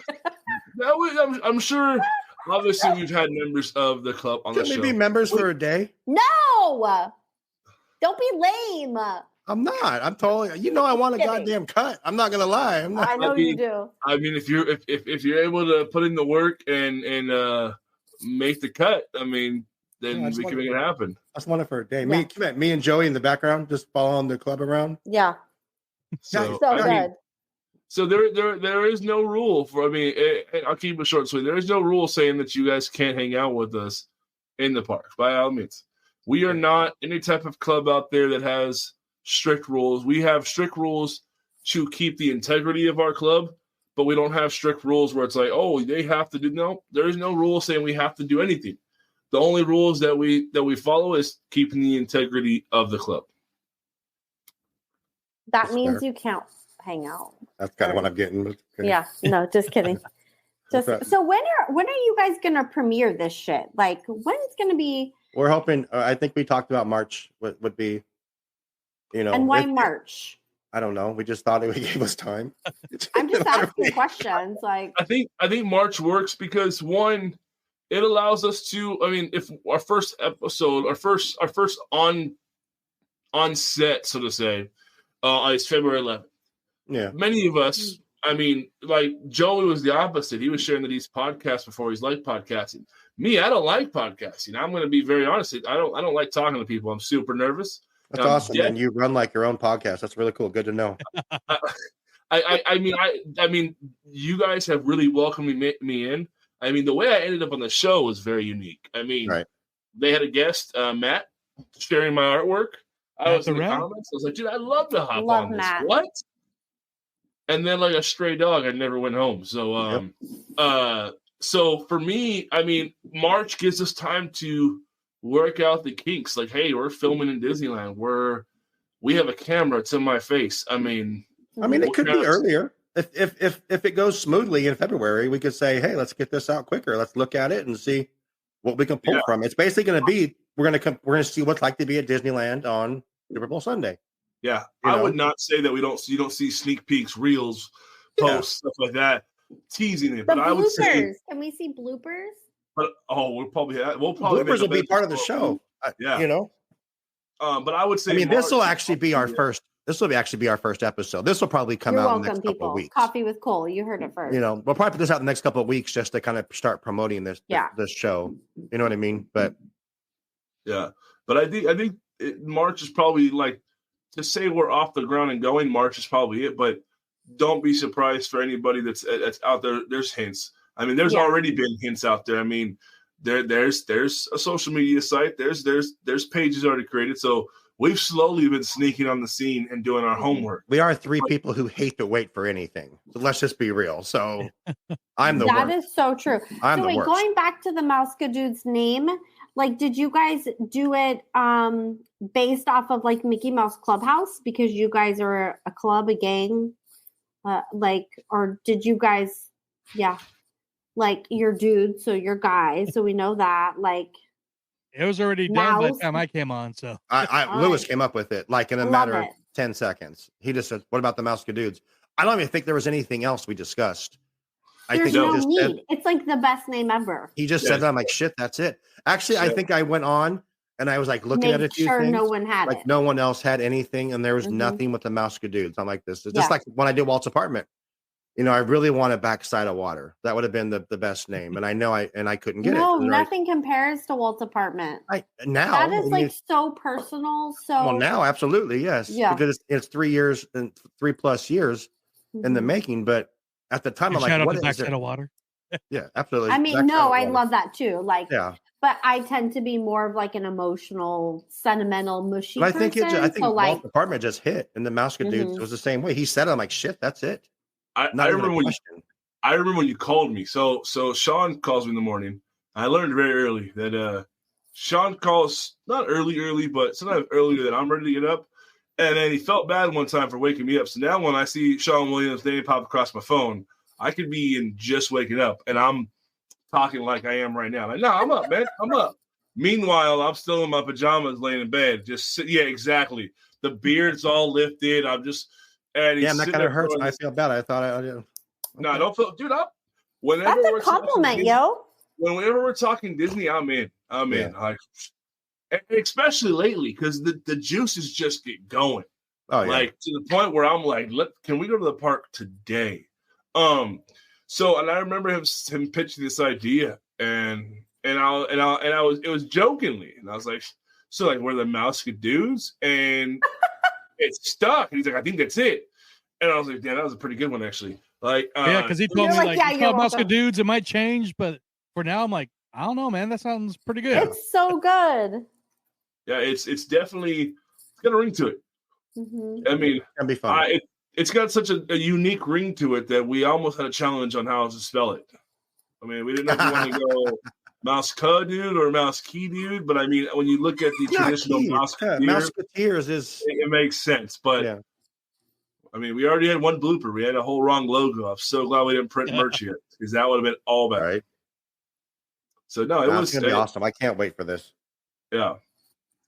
I'm sure. Obviously, we've had members of the club on the show. Can we be members for a day? No, don't be lame. I'm not. I'm totally. I want a goddamn cut. I'm not gonna lie. I know you do. I mean, if you're able to put in the work and make the cut, I mean, then we can make it happen. I just want it for a day. Yeah. Me and Joey in the background, just following the club around. Yeah. So good. So there is no rule for. I mean, I'll keep it short and sweet. There is no rule saying that you guys can't hang out with us in the park. By all means, we are not any type of club out there that has strict rules. We have strict rules to keep the integrity of our club, but we don't have strict rules where it's like, oh, they have to do. No, there is no rule saying we have to do anything. The only rules that we follow is keeping the integrity of the club. That means you can't hang out. That's kind of what I'm getting. Yeah, no, just kidding. So when are you guys gonna premiere this shit? When it's gonna be? We're hoping. I think we talked about March would be. And why March? I don't know. We just thought it gave us time. I'm just asking questions. I think March works because one, it allows us to. I mean, if our first episode, our first on set, so to say, is February 11th. Yeah. Many of us, I mean, Joey was the opposite. He was sharing that he's podcasts before he's like podcasting. Me, I don't like podcasting. I'm going to be very honest. I don't like talking to people. I'm super nervous. That's awesome. And you run your own podcast. That's really cool. Good to know. I mean, you guys have really welcomed me in. I mean, the way I ended up on the show was very unique. I mean, They had a guest, Matt, sharing my artwork. I was in the comments. I was like, dude, I'd love to hop on this. Matt. What? and then like a stray dog, I never went home. So so for me, I mean, March gives us time to work out the kinks. Like, hey, we're filming in Disneyland. We have a camera to my face. I mean, it could be earlier. If it goes smoothly in February, we could say, hey, let's get this out quicker. Let's look at it and see what we can pull from. It's basically going to be we're going to see what's like to be at Disneyland on Super Bowl Sunday. Yeah, I would not say that you don't see sneak peeks, reels, posts, stuff like that, teasing it. But I would say, can we see bloopers? But we'll probably bloopers will be part of the show. But I would say, this will actually be our first. This will actually be our first episode. This will probably come out in the next couple of weeks. Coffee with Cole, you heard it first. We'll probably put this out in the next couple of weeks just to kind of start promoting this show. You know what I mean? But but I think March is probably like, to say we're off the ground and going. March is probably it, but don't be surprised for anybody that's out there. There's hints. I mean, there's already been hints out there. I mean, there's a social media site. There's pages already created. So we've slowly been sneaking on the scene and doing our homework. We are three people who hate to wait for anything. So let's just be real. So I'm the worst. That is so true. Going back to the Mouskedudes name, like, did you guys do it based off of like Mickey Mouse Clubhouse because you guys are a club, a gang, or did you guys, like you're dudes, so you're guys, so we know that, like. It was already done by the time I came on, so. Lewis came up with it, like in a matter of 10 seconds. He just said, what about the Mouskedudes? I don't even think there was anything else we discussed. There's no need. It's like the best name ever. He just said that. I'm like, shit, that's it. Actually, I think I went on and I was like looking at a few things. No one had it. No one else had anything, and there was nothing with the Mouskedudes. I'm like, this is just like when I did Walt's apartment. I really wanted Backside of Water. That would have been the best name. And I know I couldn't get it. No, nothing compares to Walt's apartment. That is so personal. So now, absolutely, yes. Yeah. Because it's 3 years and 3+ years in the making. But at the time, I'm like, what is Backside of Water? Yeah, absolutely. I mean, I love that too. Like, but I tend to be more of like an emotional, sentimental, mushy person. I think Walt's apartment just hit, and the Mouskedudes was the same way. He said it. I'm like, shit, that's it. I remember when you called me. So Shawn calls me in the morning. I learned very early that Shawn calls not early, but sometimes earlier than I'm ready to get up. And then he felt bad one time for waking me up. So now when I see Shawn Williams' name pop across my phone, I could be in just waking up, and I'm talking like I am right now. Like, no, I'm up, man. I'm up. Meanwhile, I'm still in my pajamas, laying in bed. Exactly. The beard's all lifted. I'm just. And that kind of hurts. I feel bad. I thought I did. Okay. No, I don't feel, dude. That's a compliment, yo. Whenever we're talking Disney, I'm in. Like, especially lately, because the juices just get going. Oh yeah. Like to the point where I'm like, can we go to the park today? So, and I remember him pitching this idea, and it was jokingly, and I was like, so like, we're the Mouskedudes, and. It's stuck. And he's like, I think that's it. And I was like, damn, that was a pretty good one, actually. Like, because he told me, like, you call Mouskedudes, it might change, but for now, I'm like, I don't know, man. That sounds pretty good. It's so good. Yeah, it's definitely got a ring to it. Mm-hmm. I mean, it's gonna be fun. It's got such a unique ring to it that we almost had a challenge on how to spell it. I mean, we didn't know if we wanted to go Mouskedude or Mouskedude, but I mean, when you look at the traditional Mousketeers it makes sense. But I mean, we already had one blooper. We had a whole wrong logo. I'm so glad we didn't print merch yet, because that would have been all bad. Right. So no, it's gonna be awesome. I can't wait for this. Yeah.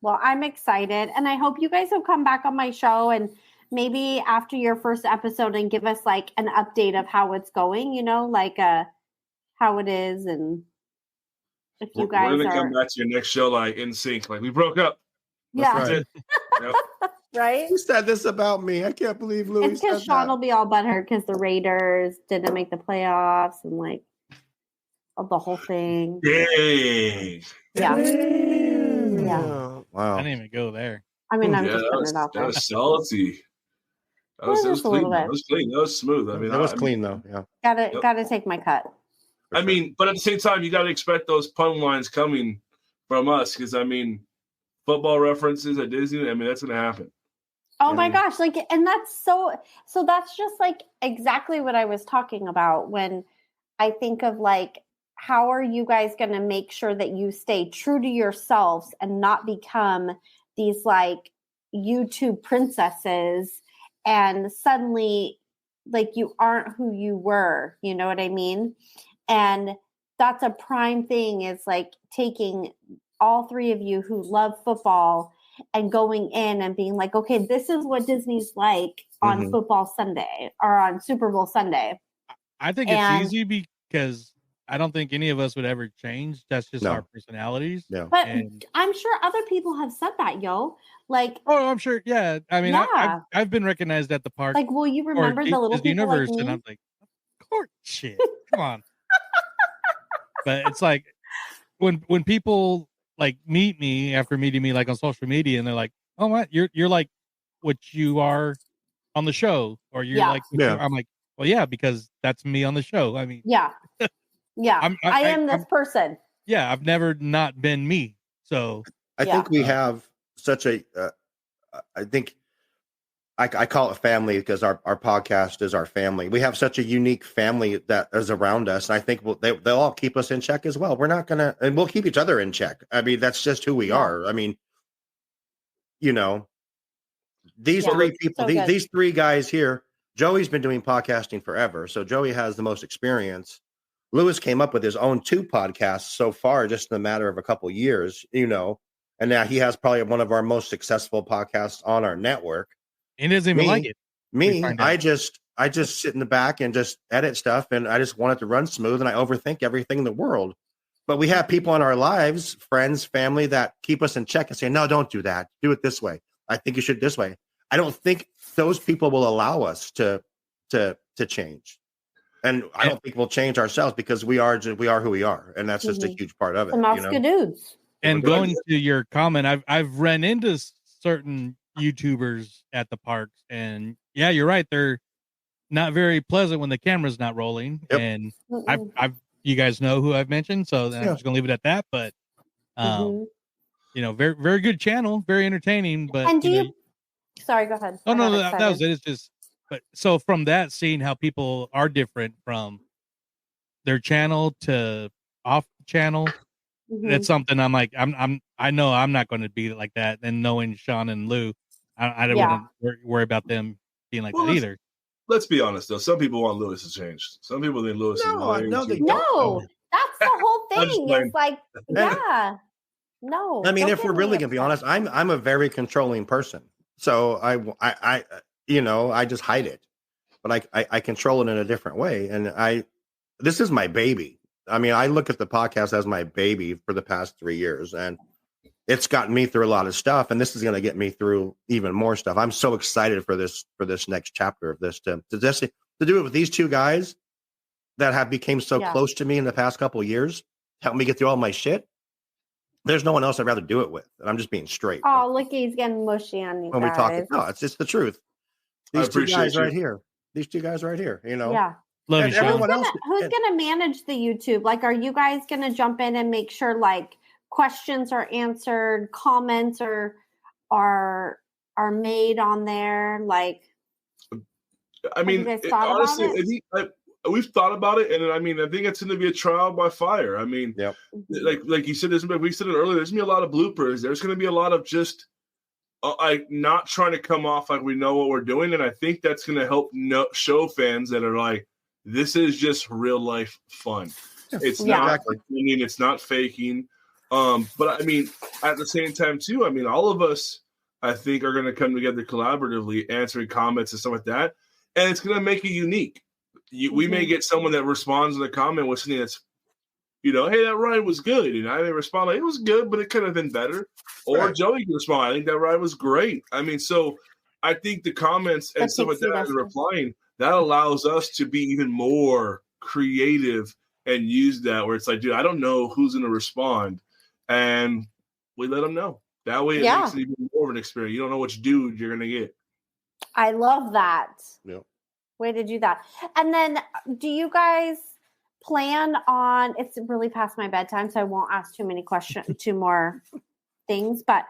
Well, I'm excited, and I hope you guys will come back on my show and maybe after your first episode and give us like an update of how it's going. Like how it is, and. If you guys we're gonna come back to your next show like in sync, like we broke up. Yeah, right. Yep. Right. Who said this about me? I can't believe Louis. It's because Shawn will be all butthurt because the Raiders didn't make the playoffs and like of the whole thing. Dang. Yeah. Wow. I didn't even go there. I mean, I'm just putting it out there. That was salty. That was clean. That was clean. That was smooth. I mean, that was clean though. Yeah. Gotta take my cut. I mean, but at the same time, you got to expect those pun lines coming from us, because I mean, football references at Disney. I mean, that's going to happen. Oh my gosh. Like, and that's so that's just like exactly what I was talking about when I think of like, how are you guys going to make sure that you stay true to yourselves and not become these like YouTube princesses and suddenly like you aren't who you were, you know what I mean? And that's a prime thing is like taking all three of you who love football and going in and being like, okay, this is what Disney's like on football Sunday or on Super Bowl Sunday. I think it's easy because I don't think any of us would ever change. That's just our personalities. Yeah. But I'm sure other people have said that, yo. Like, oh, I'm sure. Yeah. I mean, I've been recognized at the park. Like, will you remember the little people universe? Like me? And I'm like, of course, shit. Come on. But it's like when people like meet me after meeting me like on social media, and they're like, "Oh my, you're like what you are on the show," or you're like, I'm like, well, yeah, because that's me on the show. I mean, yeah. I am this person. Yeah, I've never not been me. So I think we have such a. I think I call it family because our podcast is our family. We have such a unique family that is around us. And I think they'll all keep us in check as well. We're not going to, and we'll keep each other in check. I mean, that's just who we are. I mean, you know, these three people, these three guys here, Joey's been doing podcasting forever. So Joey has the most experience. Louis came up with his own 2 podcasts so far, just in a matter of a couple years, you know, and now he has probably one of our most successful podcasts on our network. He doesn't even like it. I just sit in the back and just edit stuff, and I just want it to run smooth, and I overthink everything in the world. But we have people in our lives, friends, family, that keep us in check and say, no, don't do that. Do it this way. I think you should this way. I don't think those people will allow us to change. And I don't think we'll change ourselves because we are who we are. And that's just a huge part of it. The Mouskedudes. And going to your comment, I've run into certain YouTubers at the parks, and yeah, you're right. They're not very pleasant when the camera's not rolling. Yep. And I've you guys know who I've mentioned, so I'm just gonna leave it at that. But you know, very, very good channel, very entertaining. But and sorry, go ahead. Oh no, that was it. It's just, but so from that, seeing how people are different from their channel to off channel, that's something I'm like, I know I'm not going to be like that. And knowing Shawn and Lou, I don't want to worry about them being like that either. Let's be honest, though. Some people want Louis to change. Some people think Louis is annoying. No, that's the whole thing. It's like, no. I mean, if we're really gonna be honest, I'm a very controlling person. So I you know, I just hide it, but I control it in a different way. And this is my baby. I mean, I look at the podcast as my baby for the past 3 years, and it's gotten me through a lot of stuff, and this is going to get me through even more stuff. I'm so excited for this next chapter of this to do it with these 2 guys that have became so close to me in the past couple of years, help me get through all my shit. There's no one else I'd rather do it with, and I'm just being straight. Oh, look, he's getting mushy on you when guys. we talk. No, it's just the truth. These 2 guys right here. These 2 guys right here. You know. Yeah. Love you, Shawn. Who's gonna manage the YouTube? Like, are you guys gonna jump in and make sure like questions are answered, comments are made on there? Like, I mean, honestly, we've thought about it, and I mean, I think it's going to be a trial by fire. I mean, like you said, we said it earlier. There's going to be a lot of bloopers. There's going to be a lot of just not trying to come off like we know what we're doing, and I think that's going to help show fans that are like, this is just real life fun. It's not pretending, it's not faking. But I mean, at the same time too, I mean, all of us, I think, are going to come together collaboratively, answering comments and stuff like that, and it's going to make it unique. We may get someone that responds in the comment with something that's, you know, hey, that ride was good, and I may respond like, it was good, but it could have been better. Or Joey can respond, I think that ride was great. I mean, so I think the comments and stuff like that and replying, that allows us to be even more creative and use that, where it's like, dude, I don't know who's going to respond, and we let them know. That way it makes it even more of an experience. You don't know which dude you're going to get. I love that. Yep. Way to do that. And then do you guys plan on, it's really past my bedtime, so I won't ask too many questions, 2 more things, but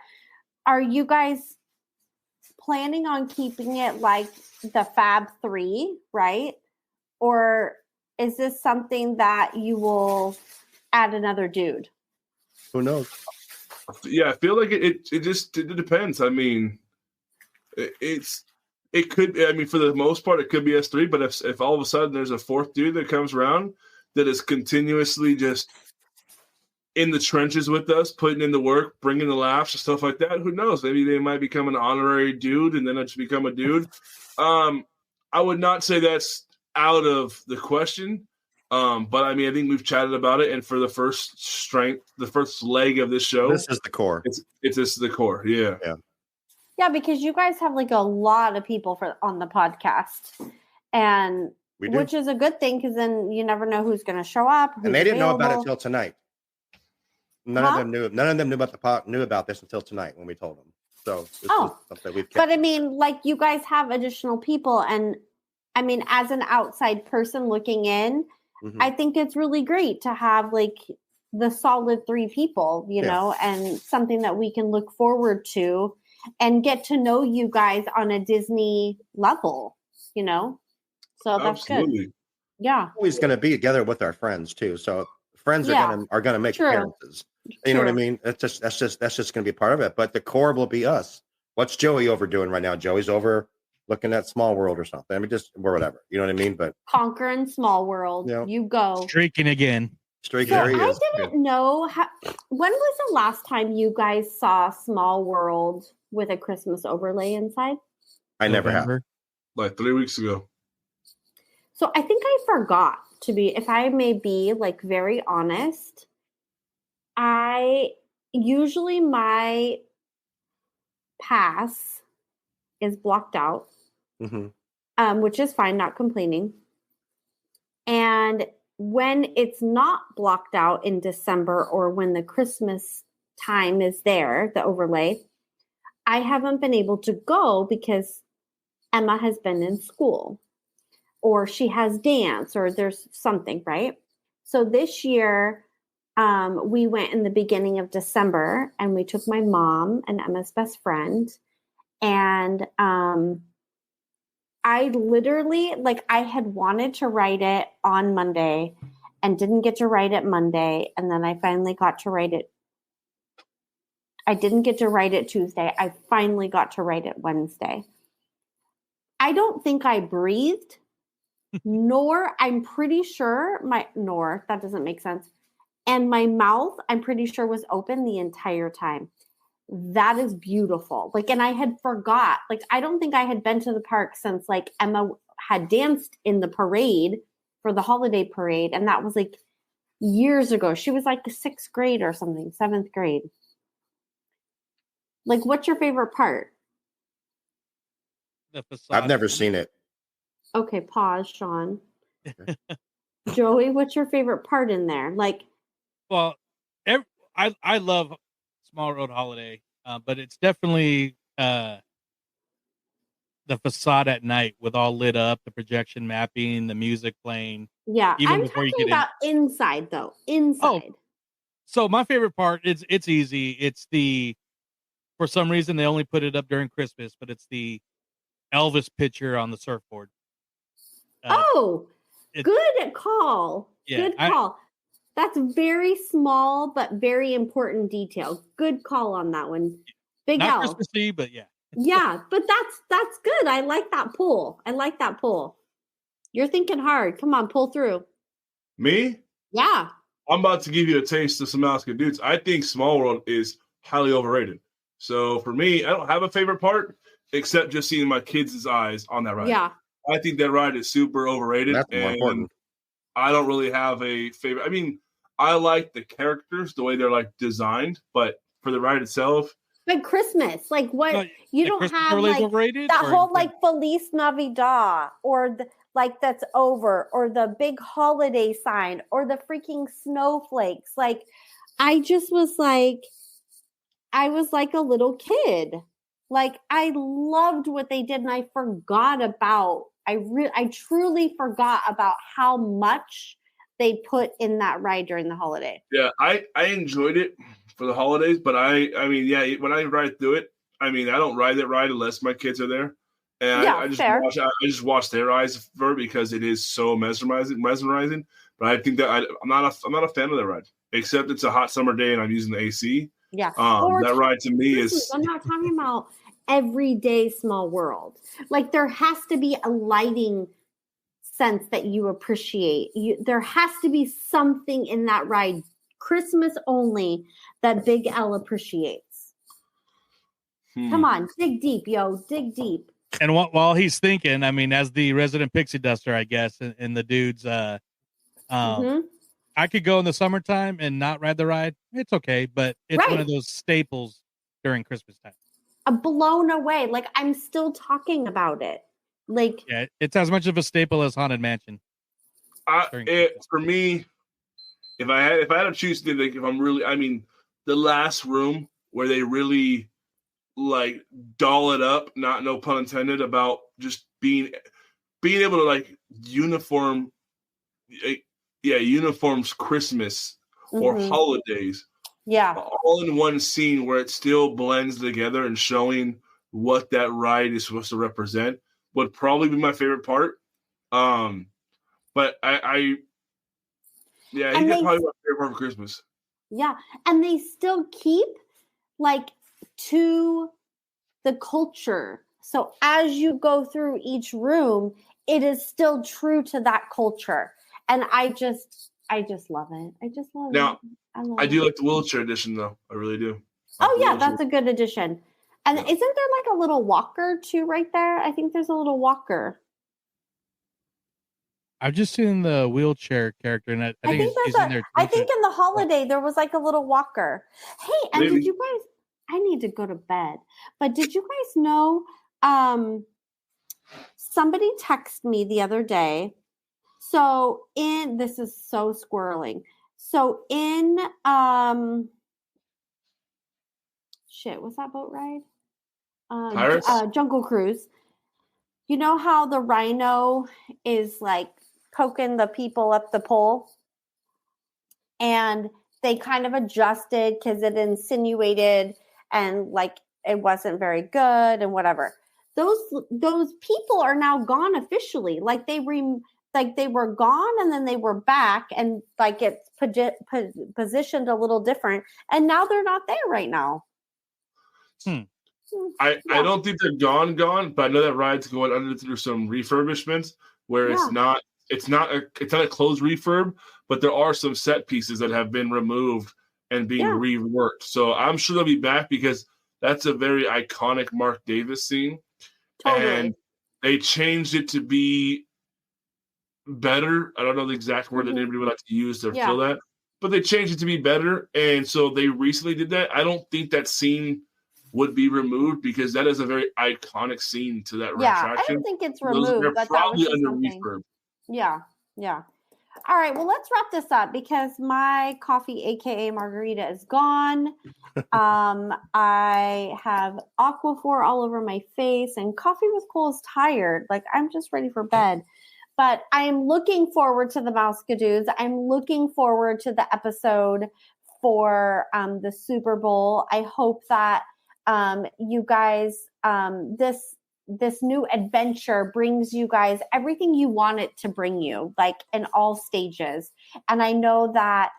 are you guys planning on keeping it like the Fab 3, right? Or is this something that you will add another dude? Who knows? Yeah, I feel like it depends. I mean, it could. I mean, for the most part, it could be us 3. But if all of a sudden there's a 4th dude that comes around that is continuously just in the trenches with us, putting in the work, bringing the laughs and stuff like that, who knows? Maybe they might become an honorary dude and then just become a dude. I would not say that's out of the question. But I mean, I think we've chatted about it, and for the first leg of this show, this is the core. This is the core. Yeah. Yeah, because you guys have like a lot of people on the podcast, and which is a good thing because then you never know who's going to show up. And they didn't know about it till tonight. None of them knew about this until tonight when we told them. So this is something we've kept. But I mean, like you guys have additional people, and I mean, as an outside person looking in, I think it's really great to have like the solid 3 people, you know, and something that we can look forward to and get to know you guys on a Disney level, you know? So that's good. Yeah. Always going to be together with our friends too. So friends are going to make appearances. You know what I mean? That's just going to be part of it. But the core will be us. What's Joey over doing right now? Joey's over looking at Small World or something. I mean, or whatever. You know what I mean? But conquering Small World. You go. Streaking again. There he is. I didn't know when was the last time you guys saw Small World with a Christmas overlay inside? I never have. Like 3 weeks ago. So I think I forgot if I may be like very honest, usually my pass is blocked out, which is fine, not complaining. And when it's not blocked out in December or when the Christmas time is there, the overlay, I haven't been able to go because Emma has been in school or she has dance or there's something, right? So this year, we went in the beginning of December and we took my mom and Emma's best friend. And I literally, like, I had wanted to write it on Monday and didn't get to write it Monday. And then I finally got to write it. I didn't get to write it Tuesday. I finally got to write it Wednesday. I don't think I breathed, nor I'm pretty sure that doesn't make sense. And my mouth, I'm pretty sure, was open the entire time. That is beautiful. Like, and I had forgot, like, I don't think I had been to the park since like Emma had danced in the parade for the holiday parade. And that was like years ago. She was like the 6th grade or something, 7th grade. Like, what's your favorite part? The facade. I've never seen it. Okay, pause, Shawn. Joey, what's your favorite part in there? Like, well, I love Small Road Holiday, but it's definitely the facade at night with all lit up, the projection mapping, the music playing. Yeah, I'm talking about inside though. Inside. Oh, so my favorite part is it's easy. It's for some reason they only put it up during Christmas, but it's the Elvis picture on the surfboard. Good call. Yeah, good call. That's very small, but very important detail. Good call on that one. Big Not L. Christmassy, but yeah. Yeah, but that's good. I like that pull. You're thinking hard. Come on, pull through. Me? Yeah. I'm about to give you a taste of some Mouskedudes. I think Small World is highly overrated. So for me, I don't have a favorite part except just seeing my kids' eyes on that ride. Yeah. I think that ride is super overrated. That's more important. I don't really have a favorite. I mean, I like the characters, the way they're like designed, but for the ride itself. But Christmas, like what you don't Christmas have like overrated, that whole like Feliz Navidad or like that's over or the big holiday sign or the freaking snowflakes. Like I was like a little kid. Like I loved what they did and I forgot about I truly forgot about how much they put in that ride during the holiday. Yeah, I enjoyed it for the holidays, but I mean, yeah, when I ride through it, I mean, I don't ride that ride unless my kids are there. And yeah, I just watch their eyes for because it is so mesmerizing. But I think that I'm not a fan of that ride, except it's a hot summer day and I'm using the AC. Yeah. That ride to me is. I'm not talking about everyday Small World. Like there has to be a lighting sense that you appreciate. There has to be something in that ride, Christmas only, that Big L appreciates. Come on, dig deep, yo, dig deep. And while he's thinking, I mean, as the resident pixie duster, I guess, and the dudes, I could go in the summertime and not ride the ride. It's okay, but it's one of those staples during Christmas time. I'm blown away. Like I'm still talking about it. Like it's as much of a staple as Haunted Mansion. For me, if I had to choose, like, if I'm really, I mean, the last room where they really like doll it up, no pun intended, about just being able to like uniforms Christmas or holidays. Yeah. All in one scene where it still blends together and showing what that ride is supposed to represent would probably be my favorite part. But he's probably my favorite part of Christmas. Yeah. And they still keep like to the culture. So as you go through each room, it is still true to that culture. And I just love it. I just love it. I do like the wheelchair edition though. I really do. That's a good addition. And isn't there like a little walker too right there? I think there's a little walker. I've just seen the wheelchair character, and I think he's in there. I think in the holiday there was like a little walker. Hey, and did you guys? I need to go to bed. But did you guys know? Somebody texted me the other day. So this is so squirreling. So in what's that boat ride? Pirates? Jungle Cruise. You know how the rhino is like poking the people up the pole? And they kind of adjusted because it insinuated and like it wasn't very good and whatever. Those people are now gone officially. Like they were gone and then they were back and like it's positioned a little different. And now they're not there right now. I don't think they're gone, but I know that ride's going under through some refurbishments where it's not a closed refurb, but there are some set pieces that have been removed and being reworked. So I'm sure they'll be back because that's a very iconic Mark Davis scene. Totally. And they changed it to be better. I don't know the exact word that anybody would like to use to fill that, but they changed it to be better. And so they recently did that. I don't think that scene would be removed because that is a very iconic scene to that attraction. I don't think it's removed. They're but probably that was under something. refurb. Yeah. All right, well, let's wrap this up because my coffee, aka margarita, is gone. I have Aquaphor all over my face, and Coffee with Cole is tired. Like, I'm just ready for bed. But I'm looking forward to the Mouskedudes. I'm looking forward to the episode for the Super Bowl. I hope that you guys, this new adventure brings you guys everything you want it to bring you, like in all stages. And I know that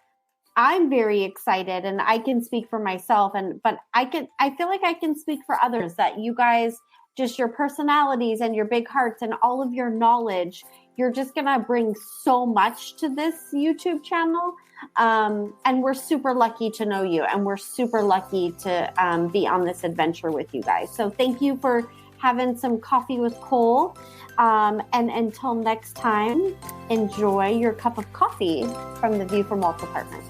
I'm very excited, and I can speak for myself, but I feel like I can speak for others that you guys, just your personalities and your big hearts and all of your knowledge, you're just going to bring so much to this YouTube channel. And we're super lucky to know you, and we're super lucky to be on this adventure with you guys. So thank you for having some coffee with Cole. And until next time, enjoy your cup of coffee from the View from Walt's apartment.